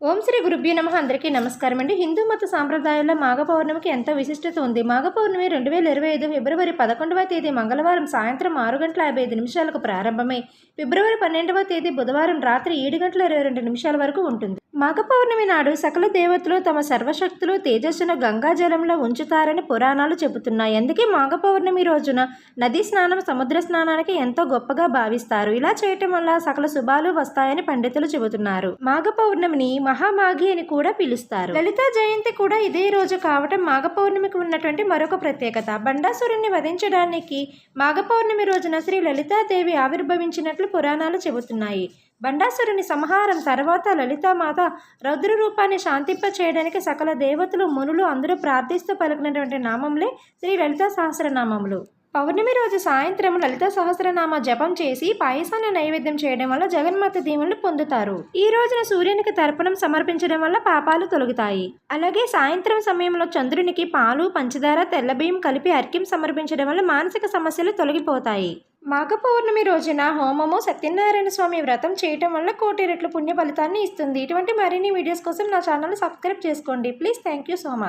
ఓం శ్రీ గురుభ్యో నమః. అందరికీ నమస్కారం అండి. హిందూ మత సాంప్రదాయాల్లో మాఘ పౌర్ణమికి ఎంతో విశిష్టత ఉంది. మాఘ పౌర్ణమి 2025 ఫిబ్రవరి 11వ తేదీ మంగళవారం సాయంత్రం 6:55 ప్రారంభమై ఫిబ్రవరి 12వ తేదీ బుధవారం రాత్రి 7:22 వరకు ఉంటుంది. మాఘ పౌర్ణమి నాడు సకల దేవతలు తమ సర్వశక్తులు తేజస్సును గంగాజలంలో ఉంచుతారని పురాణాలు చెబుతున్నాయి. అందుకే మాఘ పౌర్ణమి రోజున నదీ స్నానం సముద్ర స్నానానికి ఎంతో గొప్పగా భావిస్తారు. ఇలా చేయటం వల్ల సకల శుభాలు వస్తాయని పండితులు చెబుతున్నారు. మాఘ పౌర్ణమిని మహామాఘి అని కూడా పిలుస్తారు. లలితా జయంతి కూడా ఇదే రోజు కావటం మాఘ పౌర్ణమికి ఉన్నటువంటి మరొక ప్రత్యేకత. బండాసురుణ్ణి వధించడానికి మాఘ పౌర్ణమి రోజున శ్రీ లలితాదేవి ఆవిర్భవించినట్లు పురాణాలు చెబుతున్నాయి. బండాసురుని సంహారం తర్వాత లలితామాత రౌద్ర రూపాన్ని శాంతింప చేయడానికి సకల దేవతలు మునులు అందరూ ప్రార్థిస్తూ పలికినటువంటి నామంలే శ్రీ లలితా సహస్రనామములు. పౌర్ణమి రోజు సాయంత్రం లలితా సహస్రనామ జపం చేసి పాయసాన్ని నైవేద్యం చేయడం వల్ల జగన్మాత దీవెనలు పొందుతారు. ఈ రోజున సూర్యునికి తర్పణం సమర్పించడం వల్ల పాపాలు తొలగుతాయి. అలాగే సాయంత్రం సమయంలో చంద్రునికి పాలు పంచదార తెల్లబియ్యం కలిపి అర్ఘ్యం సమర్పించడం వల్ల మానసిక సమస్యలు తొలగిపోతాయి. మాఘ పౌర్ణమి రోజున హోమము సత్యనారాయణ స్వామి వ్రతం చేయటం వల్ల 1,000,000 రెట్లు పుణ్య ఫలితాన్ని ఇస్తుంది. ఇటువంటి మరిన్ని వీడియోస్ కోసం నా ఛానల్ సబ్స్క్రైబ్ చేసుకోండి. Please. Thank you so much.